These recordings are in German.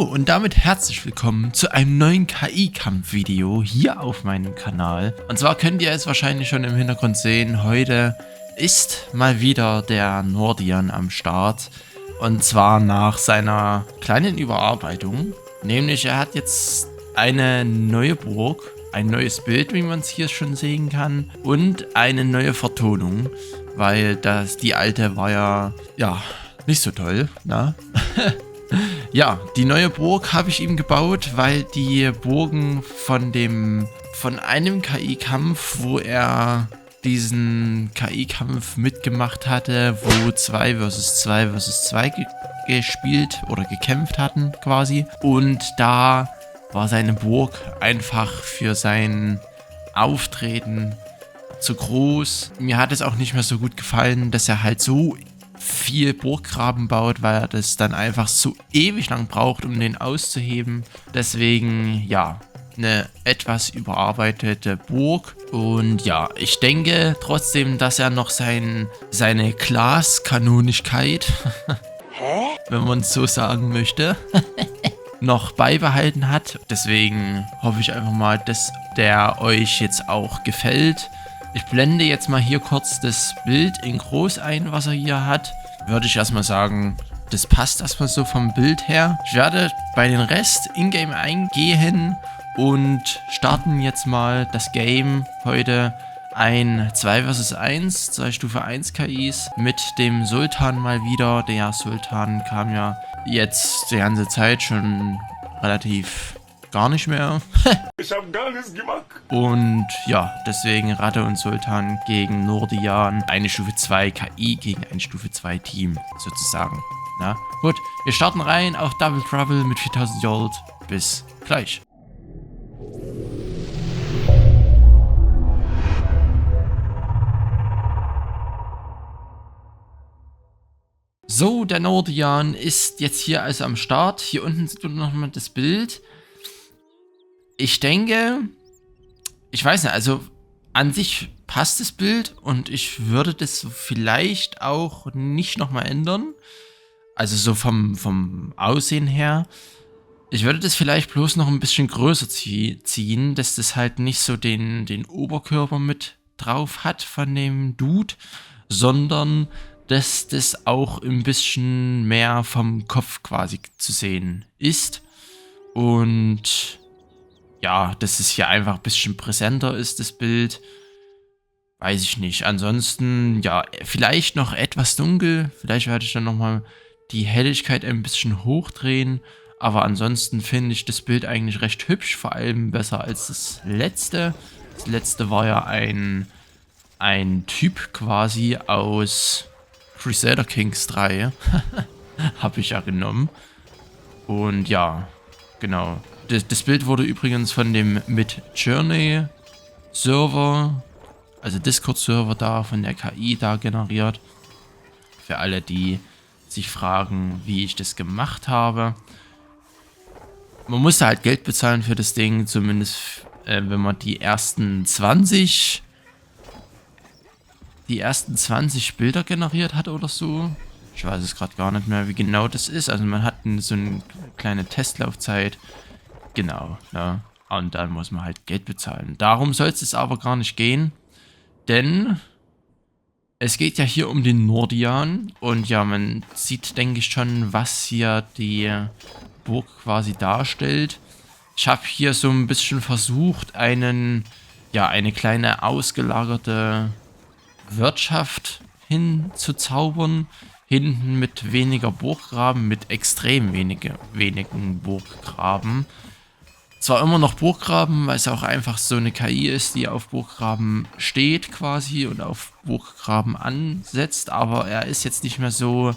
und damit herzlich willkommen zu einem neuen KI-Kampf-Video hier auf meinem Kanal. Und zwar könnt ihr es wahrscheinlich schon im Hintergrund sehen, heute ist mal wieder der Nordion am Start. Und zwar nach seiner kleinen Überarbeitung. Nämlich er hat jetzt eine neue Burg, ein neues Bild, wie man es hier schon sehen kann, und eine neue Vertonung, weil die alte war ja nicht so toll, ne? Ja, die neue Burg habe ich ihm gebaut, weil die Burgen von einem KI-Kampf, wo er diesen KI-Kampf mitgemacht hatte, wo 2 vs 2 vs 2 gespielt oder gekämpft hatten quasi. Und da war seine Burg einfach für sein Auftreten zu groß. Mir hat es auch nicht mehr so gut gefallen, dass er halt so viel Burggraben baut, weil er das dann einfach so ewig lang braucht, um den auszuheben. Deswegen, ja, eine etwas überarbeitete Burg. Und ja, ich denke trotzdem, dass er noch seine Glaskanonigkeit, wenn man es so sagen möchte, noch beibehalten hat. Deswegen hoffe ich einfach mal, dass der euch jetzt auch gefällt. Ich blende jetzt mal hier kurz das Bild in groß ein, was er hier hat. Würde ich erstmal sagen, das passt erstmal so vom Bild her. Ich werde bei den Rest in-game eingehen und starten jetzt mal das Game heute. Ein 2 vs 1, 2 Stufe 1 KIs mit dem Sultan mal wieder. Der Sultan kam ja jetzt die ganze Zeit schon relativ gar nicht mehr. Ich hab gar nichts gemacht. Und ja, deswegen Ratte und Sultan gegen Nordion. Eine Stufe 2 KI gegen ein Stufe 2 Team sozusagen. Na gut, wir starten rein auf Double Trouble mit 4000 Gold. Bis gleich. So, der Nordion ist jetzt hier also am Start. Hier unten sieht man nochmal das Bild. Ich denke, ich weiß nicht, also an sich passt das Bild und ich würde das vielleicht auch nicht nochmal ändern. Also so vom Aussehen her. Ich würde das vielleicht bloß noch ein bisschen größer ziehen, dass das halt nicht so den Oberkörper mit drauf hat von dem Dude, sondern dass das auch ein bisschen mehr vom Kopf quasi zu sehen ist. Und ja, dass es hier einfach ein bisschen präsenter ist, das Bild. Weiß ich nicht. Ansonsten, ja, vielleicht noch etwas dunkel. Vielleicht werde ich dann nochmal die Helligkeit ein bisschen hochdrehen. Aber ansonsten finde ich das Bild eigentlich recht hübsch. Vor allem besser als das letzte. Das letzte war ja ein Typ quasi aus Crusader Kings 3. Habe ich ja genommen. Und ja, genau. Das Bild wurde übrigens von dem Midjourney Server, also Discord-Server da, von der KI da generiert. Für alle, die sich fragen, wie ich das gemacht habe. Man musste halt Geld bezahlen für das Ding, zumindest wenn man die ersten 20 Bilder generiert hat oder so. Ich weiß es gerade gar nicht mehr, wie genau das ist. Also man hat so eine kleine Testlaufzeit. Genau, ja. Und dann muss man halt Geld bezahlen. Darum soll es aber gar nicht gehen. Denn es geht ja hier um den Nordion. Und ja, man sieht, denke ich, schon, was hier die Burg quasi darstellt. Ich habe hier so ein bisschen versucht, eine kleine ausgelagerte Wirtschaft hinzuzaubern. Hinten mit weniger Burggraben, mit extrem wenigen Burggraben. Zwar immer noch Burggraben, weil es auch einfach so eine KI ist, die auf Burggraben steht quasi und auf Burggraben ansetzt, aber er ist jetzt nicht mehr so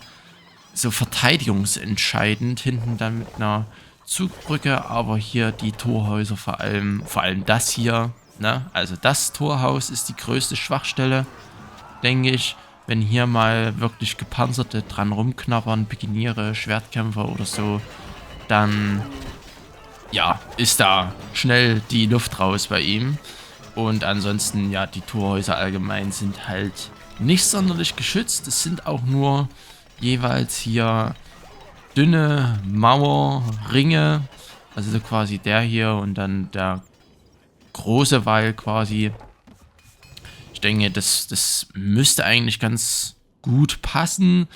verteidigungsentscheidend, hinten dann mit einer Zugbrücke, aber hier die Torhäuser vor allem das hier, ne? Also das Torhaus ist die größte Schwachstelle, denke ich. Wenn hier mal wirklich Gepanzerte dran rumknabbern, Pikiniere, Schwertkämpfer oder so, dann ja, ist da schnell die Luft raus bei ihm. Und ansonsten, ja, die Torhäuser allgemein sind halt nicht sonderlich geschützt. Es sind auch nur jeweils hier dünne Mauer, Ringe. Also so quasi der hier und dann der große Wall quasi. Ich denke, das müsste eigentlich ganz gut passen.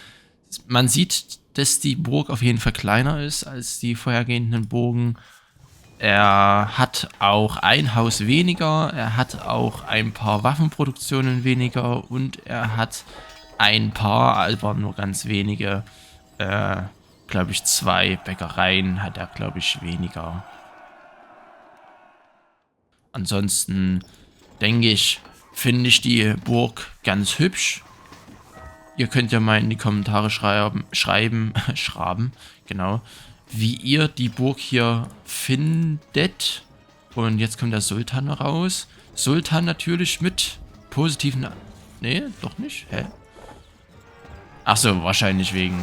Man sieht, dass die Burg auf jeden Fall kleiner ist als die vorhergehenden Burgen. Er hat auch ein Haus weniger, er hat auch ein paar Waffenproduktionen weniger und er hat ein paar, aber nur ganz wenige, glaube ich 2 Bäckereien hat er, glaube ich, weniger. Ansonsten denke ich, finde ich die Burg ganz hübsch. Ihr könnt ja mal in die Kommentare schreiben, genau, wie ihr die Burg hier findet. Und jetzt kommt der Sultan raus. Sultan natürlich mit positiven... Nee, doch nicht. Hä? Achso, wahrscheinlich wegen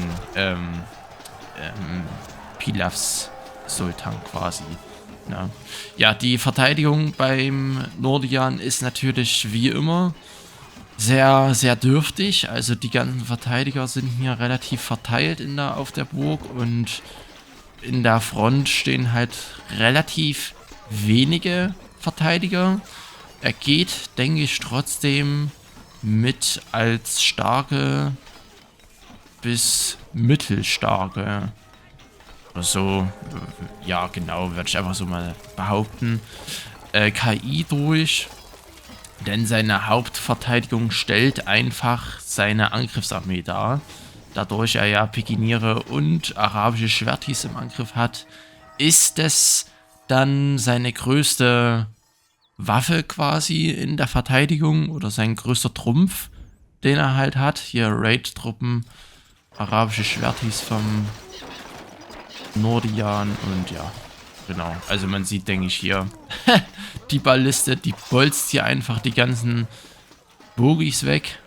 Pilavs Sultan quasi. Ja. Ja, die Verteidigung beim Nordian ist natürlich wie immer sehr, sehr dürftig. Also die ganzen Verteidiger sind hier relativ verteilt auf der Burg und in der Front stehen halt relativ wenige Verteidiger. Er geht, denke ich, trotzdem mit als starke bis mittelstarke. Oder so, ja genau, würde ich einfach so mal behaupten. KI durch, denn seine Hauptverteidigung stellt einfach seine Angriffsarmee dar. Dadurch er ja Pikiniere und arabische Schwertis im Angriff hat, ist es dann seine größte Waffe quasi in der Verteidigung oder sein größter Trumpf, den er halt hat. Hier Raid-Truppen, arabische Schwertis vom Nordian und ja, genau. Also man sieht, denke ich, hier die Balliste, die bolzt hier einfach die ganzen Bogis weg.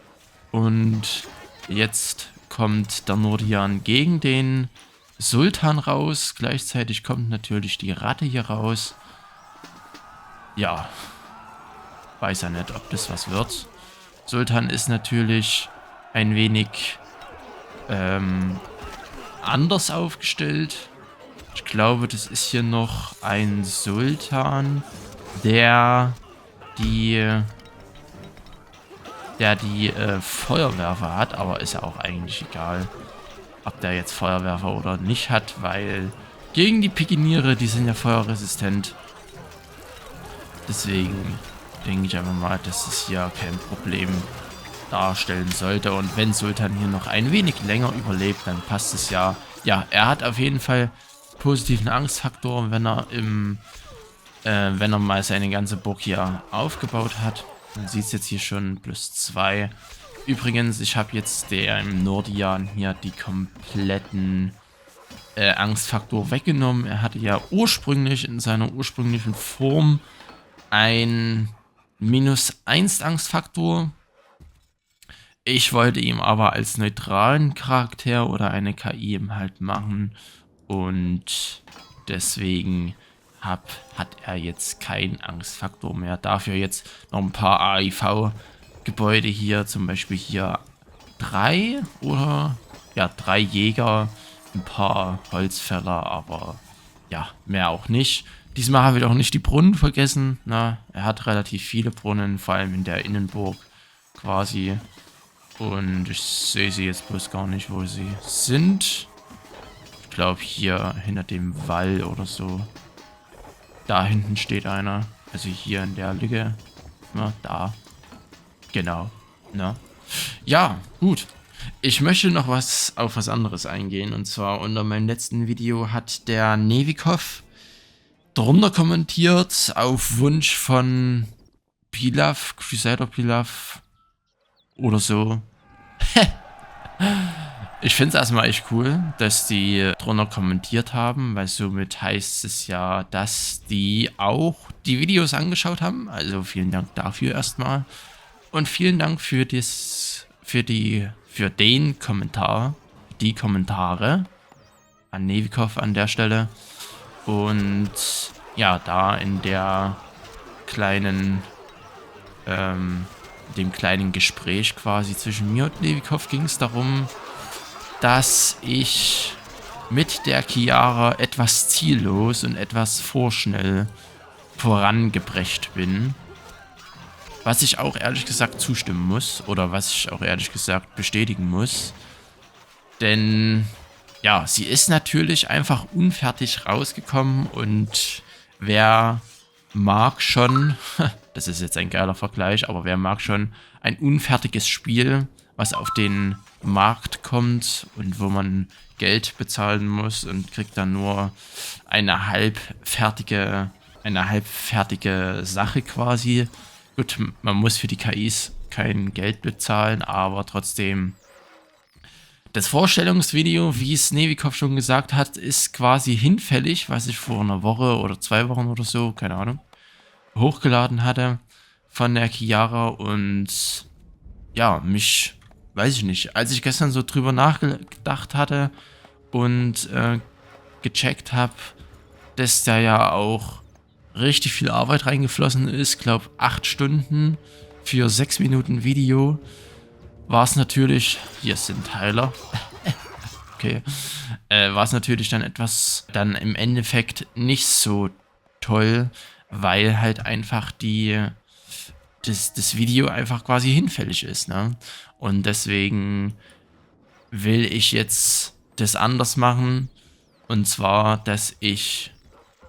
Und jetzt kommt der Nordian gegen den Sultan raus. Gleichzeitig kommt natürlich die Ratte hier raus. Ja, weiß ja nicht, ob das was wird. Sultan ist natürlich ein wenig anders aufgestellt. Ich glaube, das ist hier noch ein Sultan, der die Feuerwerfer hat, aber ist ja auch eigentlich egal, ob der jetzt Feuerwerfer oder nicht hat, weil gegen die Pikiniere, die sind ja feuerresistent. Deswegen denke ich einfach mal, dass es hier kein Problem darstellen sollte. Und wenn Sultan hier noch ein wenig länger überlebt, dann passt es ja. Ja, er hat auf jeden Fall positiven Angstfaktor, wenn er mal seine ganze Burg hier aufgebaut hat. Man sieht es jetzt hier schon +2. Übrigens, ich habe jetzt dem Nordian hier die kompletten Angstfaktor weggenommen. Er hatte ja ursprünglich in seiner ursprünglichen Form ein -1 Angstfaktor. Ich wollte ihm aber als neutralen Charakter oder eine KI eben halt machen. Und deswegen hat er jetzt keinen Angstfaktor mehr. Dafür jetzt noch ein paar AIV-Gebäude hier, zum Beispiel hier 3 oder ja 3 Jäger, ein paar Holzfäller, aber ja, mehr auch nicht. Diesmal haben wir doch nicht die Brunnen vergessen. Na, er hat relativ viele Brunnen, vor allem in der Innenburg quasi. Und ich sehe sie jetzt bloß gar nicht, wo sie sind. Ich glaube hier hinter dem Wall oder so. Da hinten steht einer. Also hier in der Lücke. Na, da. Genau. Na. Ja, gut. Ich möchte noch auf was anderes eingehen. Und zwar unter meinem letzten Video hat der Nevikov drunter kommentiert auf Wunsch von Pilav, Crusader Pilav oder so. Ich finde es erstmal echt cool, dass die drunter kommentiert haben, weil somit heißt es ja, dass die auch die Videos angeschaut haben. Also vielen Dank dafür erstmal. Und vielen Dank für den Kommentar, die Kommentare an Nevikov an der Stelle. Und ja, da in der kleinen dem kleinen Gespräch quasi zwischen mir und Nevikov ging es darum, dass ich mit der Chiara etwas ziellos und etwas vorschnell vorangebracht bin. Was ich auch ehrlich gesagt zustimmen muss. Oder was ich auch ehrlich gesagt bestätigen muss. Denn, ja, sie ist natürlich einfach unfertig rausgekommen. Und wer mag schon, das ist jetzt ein geiler Vergleich, aber wer mag schon ein unfertiges Spiel, was auf den Markt kommt und wo man Geld bezahlen muss und kriegt dann nur eine halbfertige Sache quasi. Gut, man muss für die KIs kein Geld bezahlen, aber trotzdem. Das Vorstellungsvideo, wie es Nevikov schon gesagt hat, ist quasi hinfällig, was ich vor einer Woche oder 2 Wochen oder so, keine Ahnung, hochgeladen hatte von der Chiara. Und ja, weiß ich nicht, als ich gestern so drüber nachgedacht hatte und gecheckt habe, dass da ja auch richtig viel Arbeit reingeflossen ist, glaube 8 Stunden für 6 Minuten Video, war es natürlich, hier sind Tyler, okay, war es natürlich dann dann im Endeffekt nicht so toll, weil halt einfach das Video einfach quasi hinfällig ist, ne? Und deswegen will ich jetzt das anders machen, und zwar, dass ich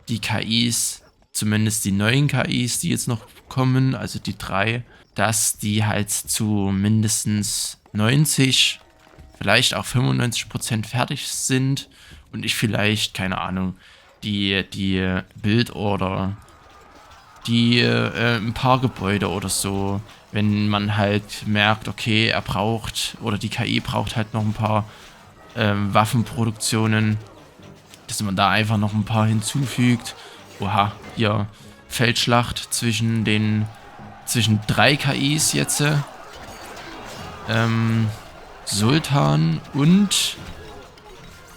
die KIs, zumindest die neuen KIs, die jetzt noch kommen, also die 3, dass die halt zu mindestens 90, vielleicht auch 95% fertig sind und ich vielleicht, keine Ahnung, die Bild oder ein paar Gebäude oder so, wenn man halt merkt, okay, er braucht, oder die KI braucht halt noch ein paar Waffenproduktionen, dass man da einfach noch ein paar hinzufügt. Oha, hier Feldschlacht zwischen 3 KIs jetzt. Sultan und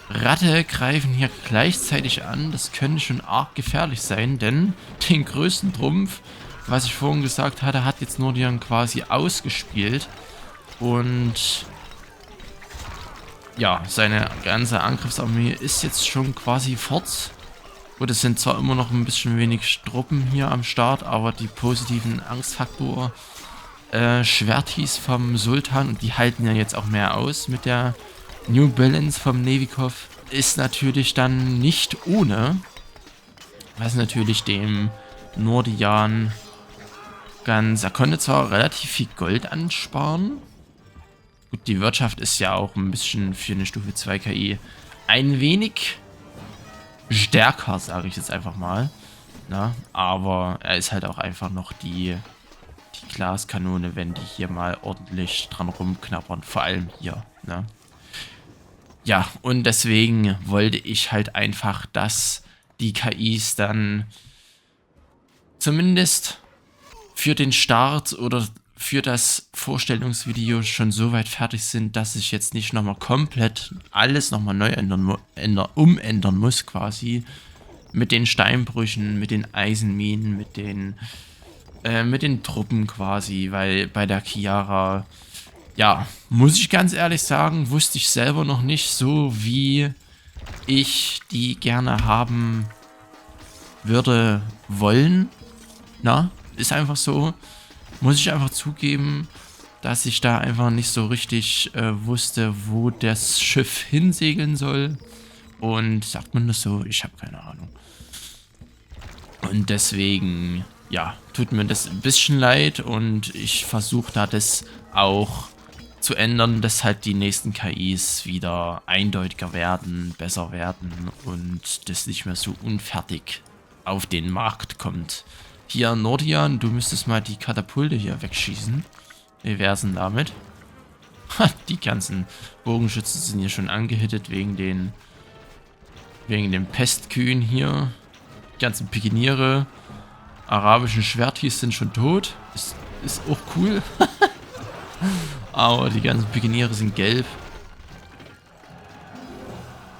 Ratte greifen hier gleichzeitig an. Das könnte schon arg gefährlich sein, denn den größten Trumpf, was ich vorhin gesagt hatte, hat jetzt Nordion quasi ausgespielt. Und ja, seine ganze Angriffsarmee ist jetzt schon quasi fort. Gut, es sind zwar immer noch ein bisschen wenig Truppen hier am Start, aber die positiven Angstfaktor Schwertis vom Sultan, und die halten ja jetzt auch mehr aus mit der New Balance vom Nevikov, ist natürlich dann nicht ohne, was natürlich dem Nordian er konnte zwar relativ viel Gold ansparen. Gut, die Wirtschaft ist ja auch ein bisschen für eine Stufe 2 KI ein wenig stärker, sage ich jetzt einfach mal. Na, aber er ist halt auch einfach noch die Glaskanone, wenn die hier mal ordentlich dran rumknabbern. Vor allem hier, ne? Ja, und deswegen wollte ich halt einfach, dass die KIs dann zumindest für den Start oder für das Vorstellungsvideo schon so weit fertig sind, dass ich jetzt nicht nochmal komplett alles nochmal neu umändern muss quasi. Mit den Steinbrüchen, mit den Eisenminen, mit den Truppen quasi, weil bei der Chiara, ja, muss ich ganz ehrlich sagen, wusste ich selber noch nicht so, wie ich die gerne haben würde wollen. Na, ist einfach so. Muss ich einfach zugeben, dass ich da einfach nicht so richtig wusste, wo das Schiff hinsegeln soll. Und sagt man das so? Ich habe keine Ahnung. Und deswegen, ja, tut mir das ein bisschen leid und ich versuche da das auch zu ändern, dass halt die nächsten KIs wieder eindeutiger werden, besser werden und das nicht mehr so unfertig auf den Markt kommt. Hier, Nordian, du müsstest mal die Katapulte hier wegschießen. Wie wär's denn damit? Die ganzen Bogenschützen sind hier schon angehittet wegen den Pestkühen hier. Die ganzen Pikiniere, arabischen Schwertis sind schon tot. Ist auch cool. Aber die ganzen Pikiniere sind gelb.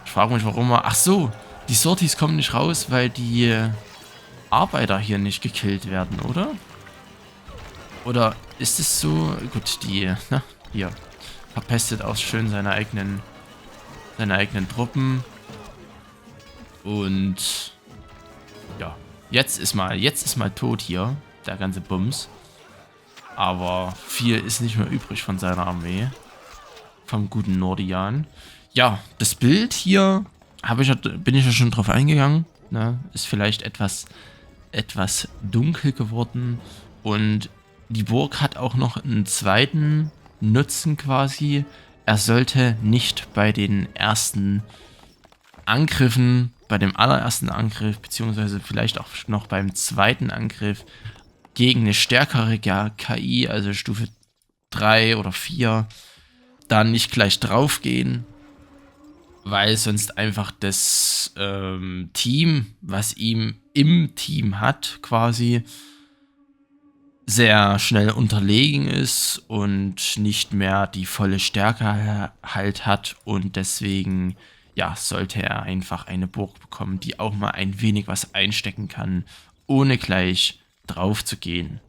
Ich frage mich, warum ach so, die Sortis kommen nicht raus, weil die Arbeiter hier nicht gekillt werden, oder? Oder ist es so? Gut, hier verpestet auch schön seine eigenen Truppen. Und ja, jetzt ist mal tot hier, der ganze Bums. Aber viel ist nicht mehr übrig von seiner Armee. Vom guten Nordian. Ja, das Bild hier bin ich ja schon drauf eingegangen. Ne? Ist vielleicht etwas dunkel geworden. Und die Burg hat auch noch einen zweiten Nutzen quasi. Er sollte nicht bei den ersten Angriffen, bei dem allerersten Angriff, beziehungsweise vielleicht auch noch beim zweiten Angriff gegen eine stärkere KI, also Stufe 3 oder 4, dann nicht gleich draufgehen, weil sonst einfach das Team, was ihm im Team hat, quasi sehr schnell unterlegen ist und nicht mehr die volle Stärke halt hat und deswegen, ja, sollte er einfach eine Burg bekommen, die auch mal ein wenig was einstecken kann, ohne gleich drauf zu gehen.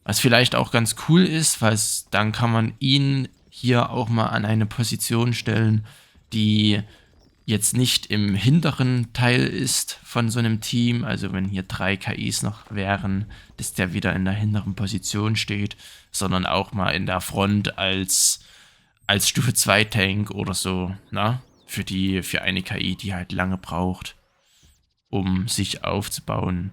Was vielleicht auch ganz cool ist, weil dann kann man ihn hier auch mal an eine Position stellen, die jetzt nicht im hinteren Teil ist von so einem Team, also wenn hier 3 KIs noch wären, dass der wieder in der hinteren Position steht, sondern auch mal in der Front als Stufe 2 Tank oder so, na? Für eine KI, die halt lange braucht, um sich aufzubauen.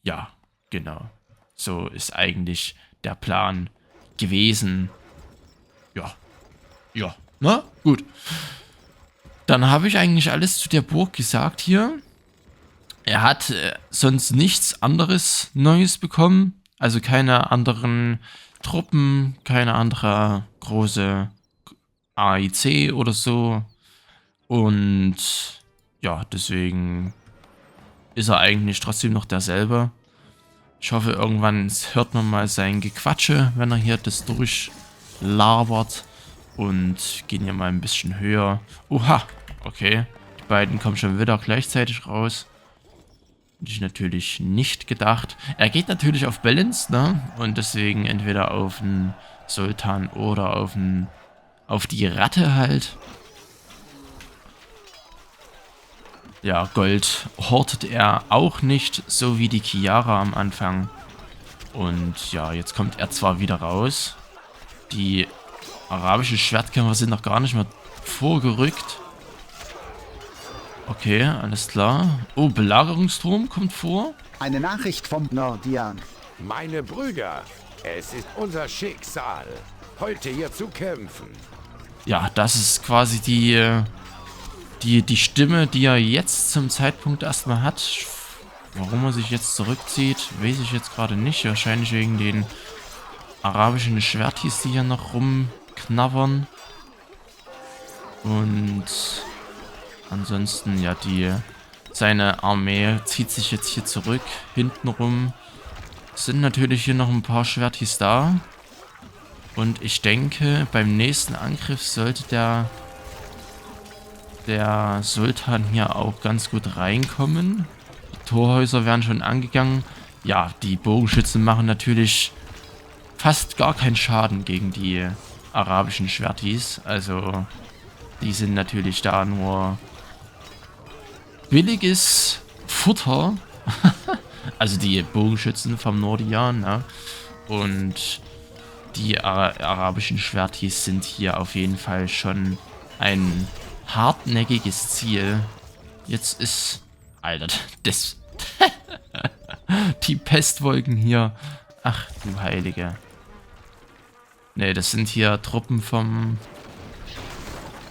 Ja, genau. So ist eigentlich der Plan gewesen. Ja, na? Gut. Dann habe ich eigentlich alles zu der Burg gesagt hier. Er hat sonst nichts anderes Neues bekommen. Also keine anderen Truppen, keine andere große AIC oder so. Und ja, deswegen ist er eigentlich trotzdem noch derselbe. Ich hoffe, irgendwann hört man mal sein Gequatsche, wenn er hier das durchlabert. Und gehen hier mal ein bisschen höher. Oha, okay. Die beiden kommen schon wieder gleichzeitig raus. Hätte ich natürlich nicht gedacht. Er geht natürlich auf Balance, ne? Und deswegen entweder auf einen Sultan oder auf die Ratte halt. Ja, Gold hortet er auch nicht, so wie die Chiara am Anfang. Und ja, jetzt kommt er zwar wieder raus. Die arabischen Schwertkämpfer sind noch gar nicht mehr vorgerückt. Okay, alles klar. Oh, Belagerungsturm kommt vor. Eine Nachricht vom Nordian. Meine Brüder, es ist unser Schicksal, heute hier zu kämpfen. Ja, das ist quasi die Stimme, die er jetzt zum Zeitpunkt erstmal hat. Warum er sich jetzt zurückzieht, weiß ich jetzt gerade nicht. Wahrscheinlich wegen den arabischen Schwertis, die hier noch rumknabbern. Und ansonsten, ja, seine Armee zieht sich jetzt hier zurück. Hintenrum sind natürlich hier noch ein paar Schwertis da. Und ich denke, beim nächsten Angriff sollte der Sultan hier auch ganz gut reinkommen. Die Torhäuser werden schon angegangen. Ja, die Bogenschützen machen natürlich fast gar keinen Schaden gegen die arabischen Schwertis. Also, die sind natürlich da nur billiges Futter. Also die Bogenschützen vom Nordian, ne? Und die arabischen Schwertis sind hier auf jeden Fall schon ein hartnäckiges Ziel. Jetzt ist... Alter, das... die Pestwolken hier. Ach du Heilige. Ne, das sind hier Truppen vom...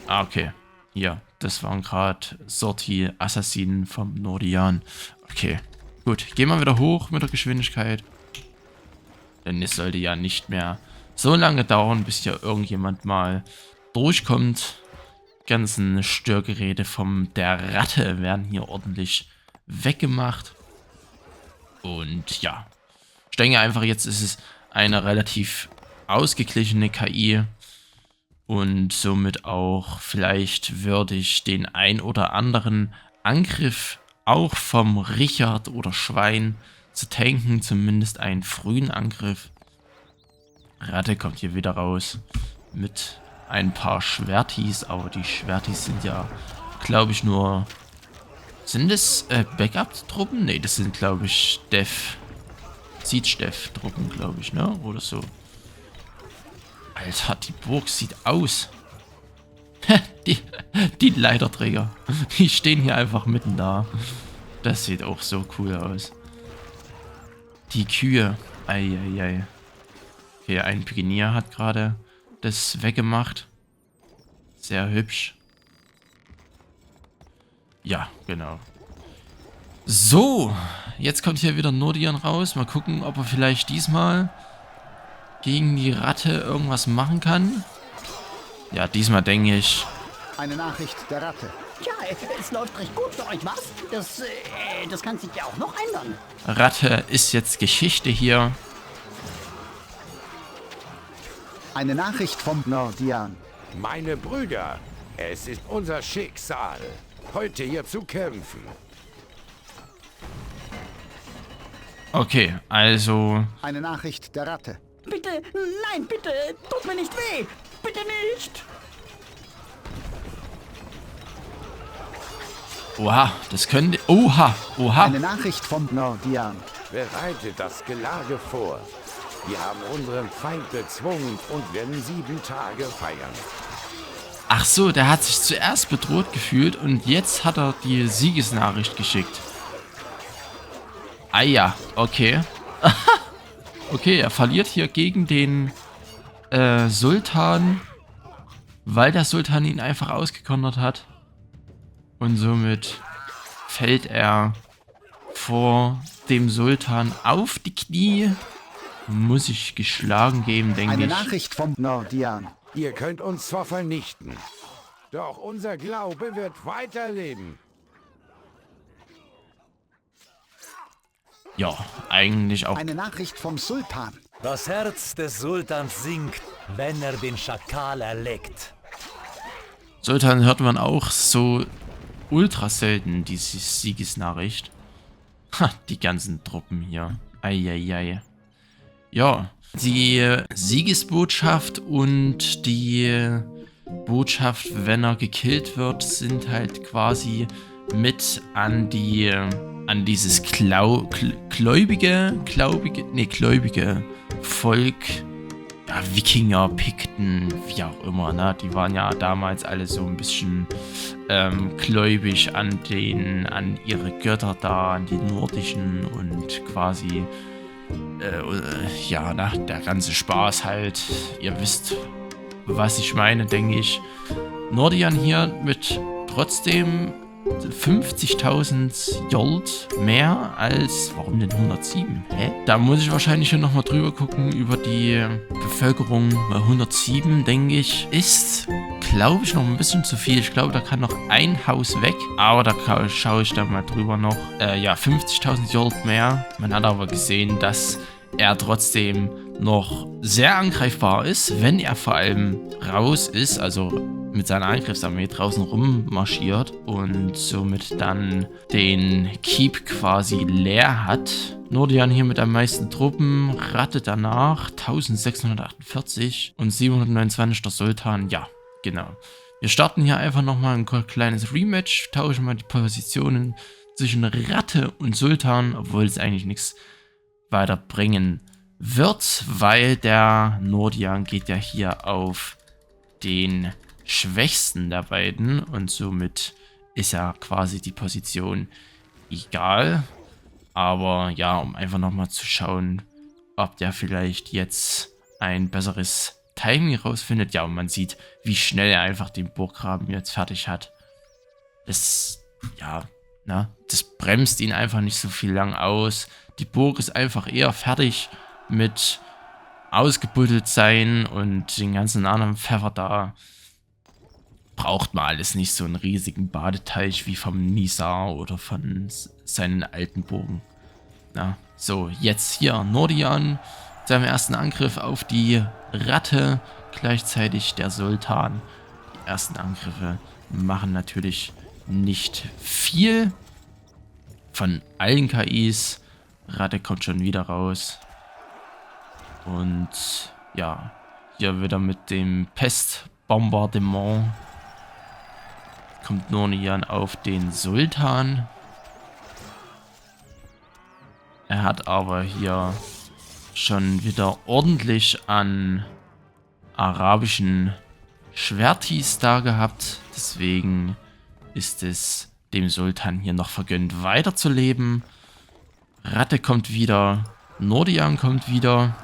Ah, okay. Hier, das waren gerade Sorti-Assassinen vom Nordian. Okay, gut. Gehen wir wieder hoch mit der Geschwindigkeit. Denn es sollte ja nicht mehr so lange dauern, bis hier irgendjemand mal durchkommt. Die ganzen Störgeräte von der Ratte werden hier ordentlich weggemacht. Und ja, ich denke einfach, jetzt ist es eine relativ ausgeglichene KI. Und somit auch vielleicht würdig den ein oder anderen Angriff auch vom Richard oder Schwein zu tanken. Zumindest einen frühen Angriff. Ratte kommt hier wieder raus mit ein paar Schwertis. Aber die Schwertis sind ja, glaube ich, nur Sind das Backup-Truppen? Ne, das sind, glaube ich, Siege-Truppen, glaube ich, ne? Oder so. Alter, die Burg sieht aus. die Leiterträger. Die stehen hier einfach mitten da. Das sieht auch so cool aus. Die Kühe. Eieiei. Okay, ein Pikenier hat gerade das weggemacht. Sehr hübsch. Ja, genau. So, jetzt kommt hier wieder Nordion raus. Mal gucken, ob er vielleicht diesmal gegen die Ratte irgendwas machen kann. Ja, diesmal denke ich. Eine Nachricht der Ratte. Tja, es läuft recht gut für euch, was? Das kann sich ja auch noch ändern. Ratte ist jetzt Geschichte hier. Eine Nachricht vom Nordian. Meine Brüder, es ist unser Schicksal, heute hier zu kämpfen. Okay, also. Eine Nachricht der Ratte. Bitte, nein, bitte, tut mir nicht weh. Bitte nicht. Oha, das könnte. Oha. Eine Nachricht vom Nordian. Bereitet das Gelage vor. Wir haben unseren Feind bezwungen und werden 7 Tage feiern. Ach so, der hat sich zuerst bedroht gefühlt und jetzt hat er die Siegesnachricht geschickt. Ah ja, okay. Okay, er verliert hier gegen den Sultan, weil der Sultan ihn einfach ausgekontert hat. Und somit fällt er vor dem Sultan auf die Knie. Muss ich geschlagen geben, denke ich. Eine Nachricht vom Nordian. Ihr könnt uns zwar vernichten, doch unser Glaube wird weiterleben. Ja, eigentlich auch. Eine Nachricht vom Sultan. Das Herz des Sultans sinkt, wenn er den Schakal erlegt. Sultan hört man auch so ultra selten, diese Siegesnachricht. Ha, die ganzen Truppen hier. Eieiei. Ja, die Siegesbotschaft und die Botschaft, wenn er gekillt wird, sind halt quasi mit an dieses gläubige Volk, ja, Wikinger, Pikten, wie auch immer, ne? Die waren ja damals alle so ein bisschen gläubig an ihre Götter da, an die nordischen und quasi ja, na, der ganze Spaß halt. Ihr wisst, was ich meine, denke ich. Nordion hier mit trotzdem 50.000 Jolt mehr als... Warum denn 107? Hä? Da muss ich wahrscheinlich schon nochmal drüber gucken über die Bevölkerung. 107, denke ich, ist, glaube ich, noch ein bisschen zu viel. Ich glaube, da kann noch ein Haus weg. Aber da schaue ich dann mal drüber noch. Ja, 50.000 Jolt mehr. Man hat aber gesehen, dass er trotzdem noch sehr angreifbar ist, wenn er vor allem raus ist, also mit seiner Angriffsarmee draußen rummarschiert und somit dann den Keep quasi leer hat. Nordion hier mit am meisten Truppen, Ratte danach 1648 und 729 der Sultan, ja, genau. Wir starten hier einfach nochmal ein kleines Rematch, tauschen mal die Positionen zwischen Ratte und Sultan, obwohl es eigentlich nichts weiterbringen wird, weil der Nordion geht ja hier auf den schwächsten der beiden und somit ist ja quasi die Position egal. Aber ja, um einfach nochmal zu schauen, ob der vielleicht jetzt ein besseres Timing rausfindet. Ja, und man sieht, wie schnell er einfach den Burggraben jetzt fertig hat. Das, ja, na, das bremst ihn einfach nicht so viel lang aus. Die Burg ist einfach eher fertig mit ausgebuddelt sein und den ganzen anderen Pfeffer da. Braucht man alles nicht so einen riesigen Badeteich wie vom Nizar oder von seinen alten Burgen. Na, so, jetzt hier Nordion, seinem ersten Angriff auf die Ratte, gleichzeitig der Sultan. Die ersten Angriffe machen natürlich nicht viel von allen KIs. Ratte kommt schon wieder raus. Und ja, hier wieder mit dem Pestbombardement kommt Nordion auf den Sultan. Er hat aber hier schon wieder ordentlich an arabischen Schwertis da gehabt. Deswegen ist es dem Sultan hier noch vergönnt, weiterzuleben. Ratte kommt wieder. Nordian kommt wieder.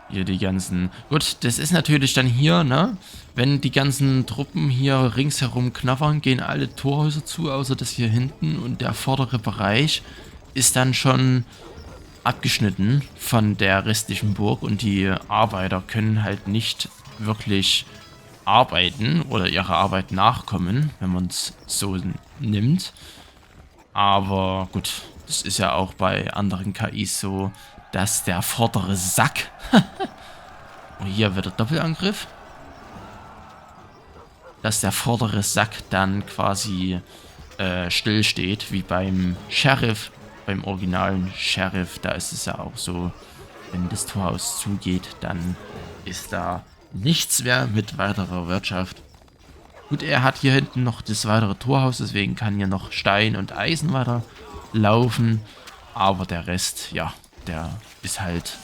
Hier die ganzen... Gut, das ist natürlich dann hier, ne? Wenn die ganzen Truppen hier ringsherum knabbern, gehen alle Torhäuser zu, außer das hier hinten. Und der vordere Bereich ist dann schon abgeschnitten von der restlichen Burg. Und die Arbeiter können halt nicht wirklich arbeiten oder ihrer Arbeit nachkommen, wenn man es so nimmt. Aber gut, das ist ja auch bei anderen KIs so, dass der vordere Sack... Und hier wird der Doppelangriff. Dass der vordere Sack dann quasi still steht, wie beim Sheriff, beim originalen Sheriff. Da ist es ja auch so, wenn das Torhaus zugeht, dann ist da nichts mehr mit weiterer Wirtschaft. Gut, er hat hier hinten noch das weitere Torhaus, deswegen kann hier noch Stein und Eisen weiter laufen. Aber der Rest, ja, der ist halt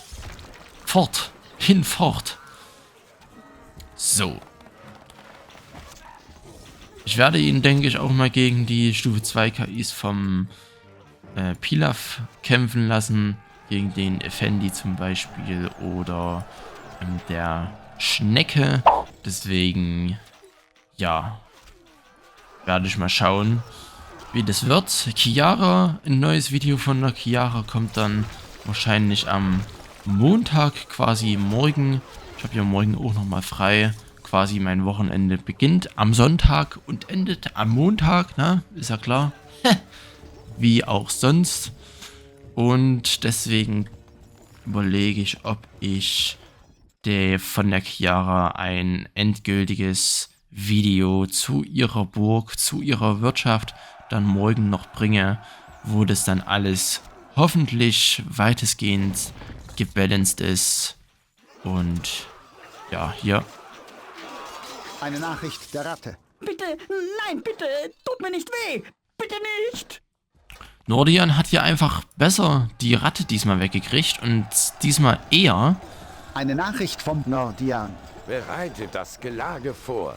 hinfort. So. Ich werde ihn, denke ich, auch mal gegen die Stufe 2 KIs vom Pilaf kämpfen lassen. Gegen den Effendi zum Beispiel oder der Schnecke. Deswegen, ja, werde ich mal schauen, wie das wird. Chiara, ein neues Video von der Chiara kommt dann wahrscheinlich am Montag, quasi morgen. Ich habe ja morgen auch nochmal frei. Quasi mein Wochenende beginnt am Sonntag und endet am Montag, ne? Ist ja klar. Wie auch sonst. Und deswegen überlege ich, ob ich von der Chiara ein endgültiges Video zu ihrer Burg, zu ihrer Wirtschaft dann morgen noch bringe, wo das dann alles hoffentlich weitestgehend gebalanced ist. Und ja, hier. Eine Nachricht der Ratte. Bitte, nein, bitte, tut mir nicht weh. Bitte nicht. Nordian hat hier einfach besser die Ratte diesmal weggekriegt und diesmal eher. Eine Nachricht vom Nordian. Bereitet das Gelage vor.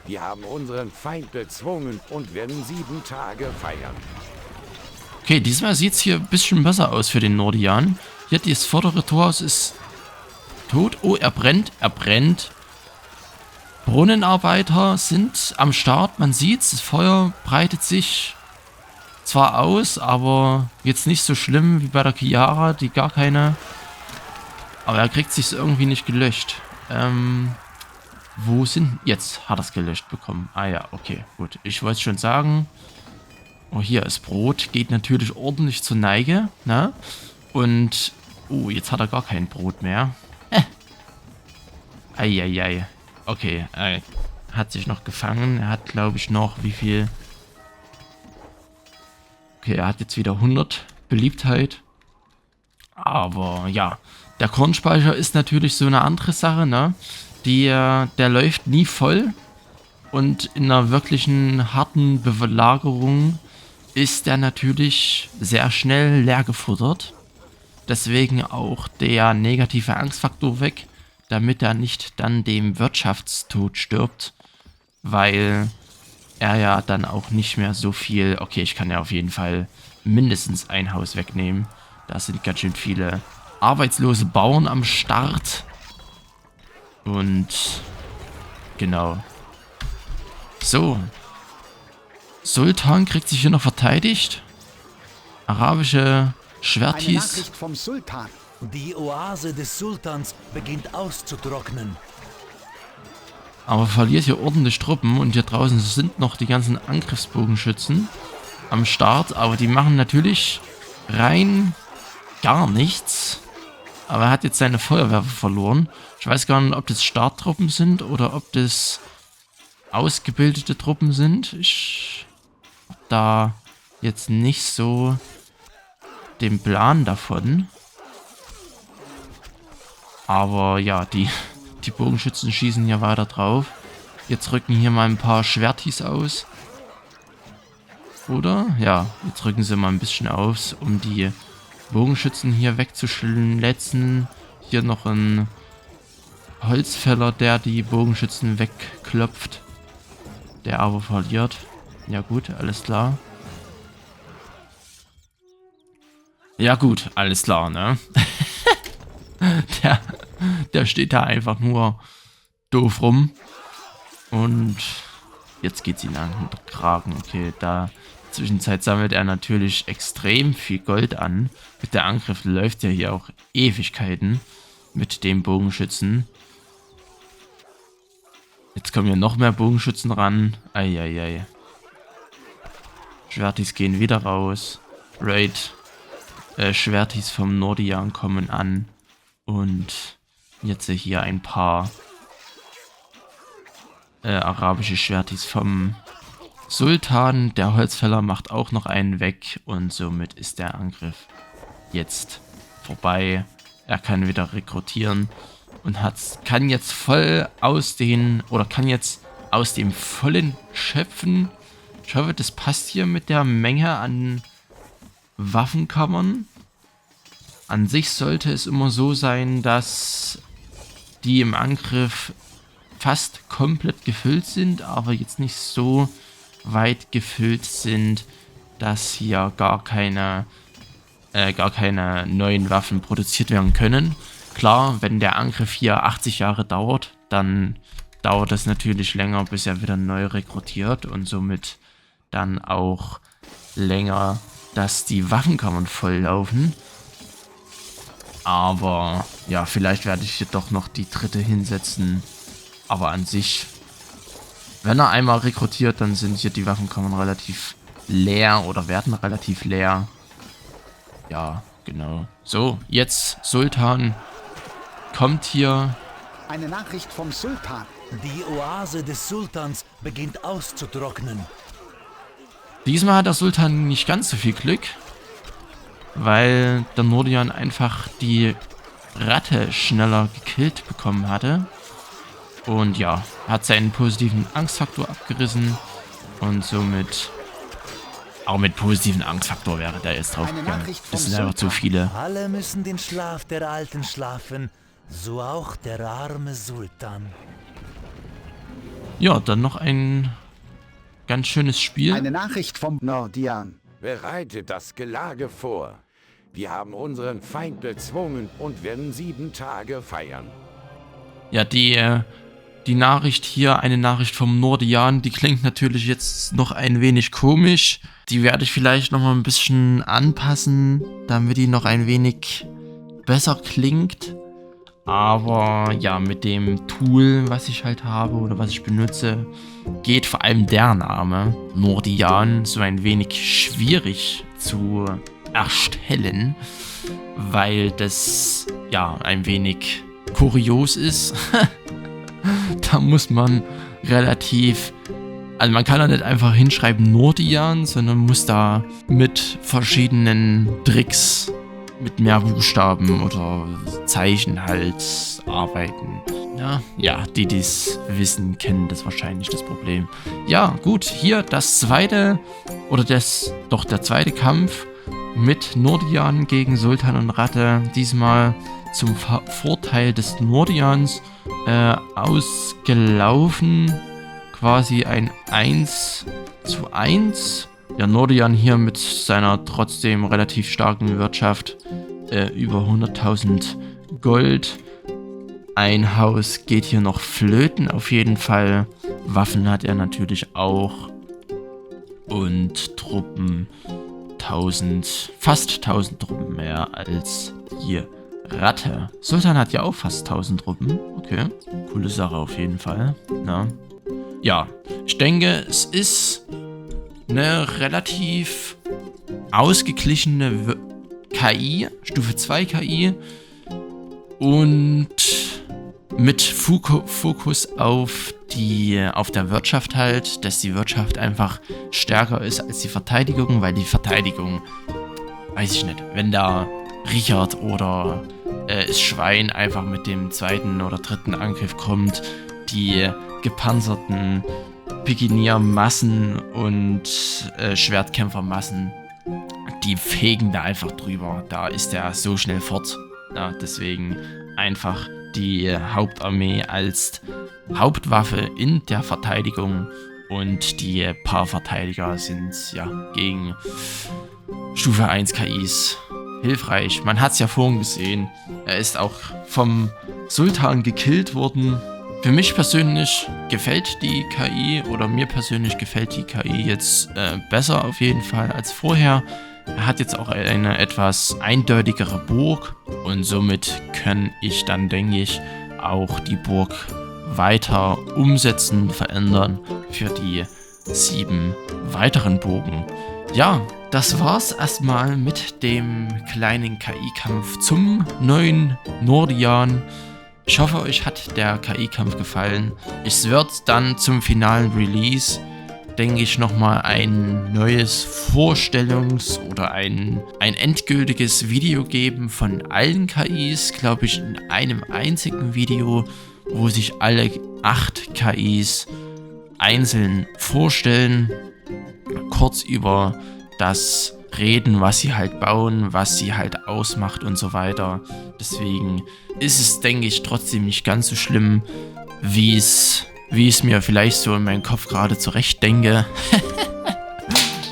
Wir haben unseren Feind bezwungen und werden 7 Tage feiern. Okay, diesmal sieht es hier ein bisschen besser aus für den Nordian. Hier, das vordere Torhaus ist tot. Oh, er brennt, er brennt. Brunnenarbeiter sind am Start, man sieht's. Das Feuer breitet sich zwar aus, aber jetzt nicht so schlimm wie bei der Chiara, die gar keine... Aber er kriegt sich's irgendwie nicht gelöscht. Wo sind... Jetzt hat er es gelöscht bekommen. Ah ja, okay, gut. Ich wollte schon sagen... Oh, hier ist Brot. Geht natürlich ordentlich zur Neige, ne? Und... Oh, jetzt hat er gar kein Brot mehr. Eieiei. Okay, er hat sich noch gefangen. Er hat, glaube ich, noch wie viel... Okay, er hat jetzt wieder 100 Beliebtheit. Aber ja, der Kornspeicher ist natürlich so eine andere Sache, ne? Der läuft nie voll. Und in einer wirklichen harten Belagerung ist der natürlich sehr schnell leer gefuttert. Deswegen auch der negative Angstfaktor weg, damit er nicht dann dem Wirtschaftstod stirbt. Weil er ja dann auch nicht mehr so viel... Okay, ich kann ja auf jeden Fall mindestens ein Haus wegnehmen. Da sind ganz schön viele arbeitslose Bauern am Start. Und genau. So. Sultan kriegt sich hier noch verteidigt. Arabische Eine Schwertis. Nachricht vom Sultan. Die Oase des Sultans beginnt auszutrocknen. Aber verliert hier ordentlich Truppen. Und hier draußen sind noch die ganzen Angriffsbogenschützen am Start. Aber die machen natürlich rein gar nichts. Aber er hat jetzt seine Feuerwerfer verloren. Ich weiß gar nicht, ob das Starttruppen sind oder ob das ausgebildete Truppen sind. Ich habe da jetzt nicht so den Plan davon. Aber ja, die Bogenschützen schießen hier weiter drauf. Jetzt rücken hier mal ein paar Schwertis aus. Oder? Ja, jetzt rücken sie mal ein bisschen aus, um die Bogenschützen hier wegzuschlitzen. Hier noch ein Holzfäller, der die Bogenschützen wegklopft. Der aber verliert. Ja gut, alles klar. Ja gut, alles klar, ne? der steht da einfach nur doof rum. Und jetzt geht's ihn an den Kragen. Okay, da in der Zwischenzeit sammelt er natürlich extrem viel Gold an. Mit der Angriff läuft ja hier auch Ewigkeiten mit dem Bogenschützen. Jetzt kommen hier noch mehr Bogenschützen ran. Eieiei. Schwertis gehen wieder raus. Schwertis vom Nordian kommen an. Und jetzt hier ein paar arabische Schwertis vom Sultan. Der Holzfäller macht auch noch einen weg. Und somit ist der Angriff jetzt vorbei. Er kann wieder rekrutieren. Und kann jetzt voll aus dem vollen schöpfen. Ich hoffe, das passt hier mit der Menge an Waffenkammern. An sich sollte es immer so sein, dass die im Angriff fast komplett gefüllt sind, aber jetzt nicht so weit gefüllt sind, dass hier gar keine neuen Waffen produziert werden können. Klar, wenn der Angriff hier 80 Jahre dauert, dann dauert es natürlich länger, bis er wieder neu rekrutiert und somit dann auch länger, dass die Waffenkammern volllaufen. Aber ja, vielleicht werde ich hier doch noch die dritte hinsetzen. Aber an sich, wenn er einmal rekrutiert, dann sind hier die Waffenkammern relativ leer oder werden relativ leer. Ja, genau. So, jetzt Sultan kommt hier. Eine Nachricht vom Sultan. Die Oase des Sultans beginnt auszutrocknen. Diesmal hat der Sultan nicht ganz so viel Glück, weil der Nordian einfach die Ratte schneller gekillt bekommen hatte. Und ja, hat seinen positiven Angstfaktor abgerissen und somit auch mit positiven Angstfaktor wäre der jetzt draufgegangen. Das sind einfach zu viele. Alle müssen den Schlaf der Alten schlafen, so auch der arme Sultan. Ja, dann noch ein ganz schönes Spiel. Eine Nachricht vom Nordian. Bereitet das Gelage vor. Wir haben unseren Feind bezwungen und werden 7 Tage feiern. Ja, die Nachricht hier, eine Nachricht vom Nordian, die klingt natürlich jetzt noch ein wenig komisch. Die werde ich vielleicht noch mal ein bisschen anpassen, damit die noch ein wenig besser klingt. Aber ja, mit dem Tool, was ich halt habe oder was ich benutze, geht vor allem der Name Nordian so ein wenig schwierig zu erstellen, weil das ja ein wenig kurios ist. Da muss man also man kann da nicht einfach hinschreiben Nordian, sondern muss da mit verschiedenen Tricks, mit mehr Buchstaben oder Zeichen halt arbeiten. Ja, die dies wissen, kennen das wahrscheinlich, das Problem. Ja, gut, hier der zweite Kampf mit Nordian gegen Sultan und Ratte. Diesmal zum Vorteil des Nordians ausgelaufen. Quasi ein 1:1. Ja, Nordian hier mit seiner trotzdem relativ starken Wirtschaft. Über 100.000 Gold. Ein Haus geht hier noch flöten auf jeden Fall. Waffen hat er natürlich auch. Und Truppen. Fast 1000 Truppen mehr als die Ratte. Sultan hat ja auch fast 1000 Truppen. Okay, coole Sache auf jeden Fall. Ja, ich denke, es ist eine relativ ausgeglichene KI, Stufe 2 KI und mit Fokus auf der Wirtschaft halt, dass die Wirtschaft einfach stärker ist als die Verteidigung, weil die Verteidigung, weiß ich nicht, wenn da Richard oder das Schwein einfach mit dem zweiten oder dritten Angriff kommt, die gepanzerten Pikiniermassen und Schwertkämpfermassen, die fegen da einfach drüber. Da ist er so schnell fort. Ja, deswegen einfach die Hauptarmee als Hauptwaffe in der Verteidigung und die paar Verteidiger sind ja gegen Stufe 1 KIs hilfreich. Man hat es ja vorhin gesehen, er ist auch vom Sultan gekillt worden. Für mich persönlich gefällt die KI oder mir persönlich gefällt die KI jetzt besser auf jeden Fall als vorher. Er hat jetzt auch eine etwas eindeutigere Burg und somit kann ich dann, denke ich, auch die Burg weiter umsetzen, verändern für die 7 weiteren Burgen. Ja, das war's erstmal mit dem kleinen KI-Kampf zum neuen Nordian. Ich hoffe, euch hat der KI-Kampf gefallen. Es wird dann zum finalen Release, denke ich, nochmal ein neues oder ein endgültiges Video geben von allen KIs, glaube ich, in einem einzigen Video, wo sich alle 8 KIs einzeln vorstellen, kurz über das reden, was sie halt bauen, was sie halt ausmacht und so weiter. Deswegen ist es, denke ich, trotzdem nicht ganz so schlimm, wie es mir vielleicht so in meinem Kopf gerade zurecht denke.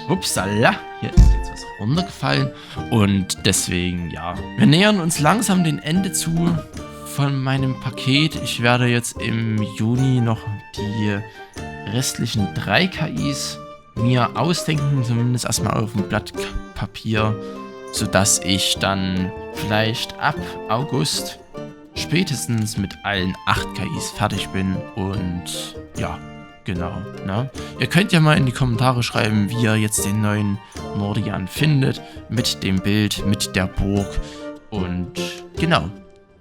Upsala, hier ist jetzt was runtergefallen. Und deswegen, ja, wir nähern uns langsam dem Ende zu von meinem Paket. Ich werde jetzt im Juni noch die restlichen 3 KIs mir ausdenken, zumindest erstmal auf dem Blatt Papier, sodass ich dann vielleicht ab August spätestens mit allen 8 KIs fertig bin und ja, genau, ne? Ihr könnt ja mal in die Kommentare schreiben, wie ihr jetzt den neuen Nordian findet, mit dem Bild, mit der Burg und genau.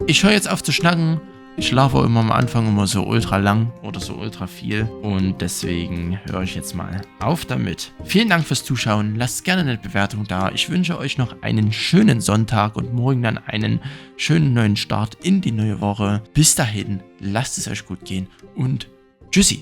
Ich höre jetzt auf zu schnacken. Ich schlafe immer am Anfang immer so ultra lang oder so ultra viel und deswegen höre ich jetzt mal auf damit. Vielen Dank fürs Zuschauen, lasst gerne eine Bewertung da. Ich wünsche euch noch einen schönen Sonntag und morgen dann einen schönen neuen Start in die neue Woche. Bis dahin, lasst es euch gut gehen und tschüssi.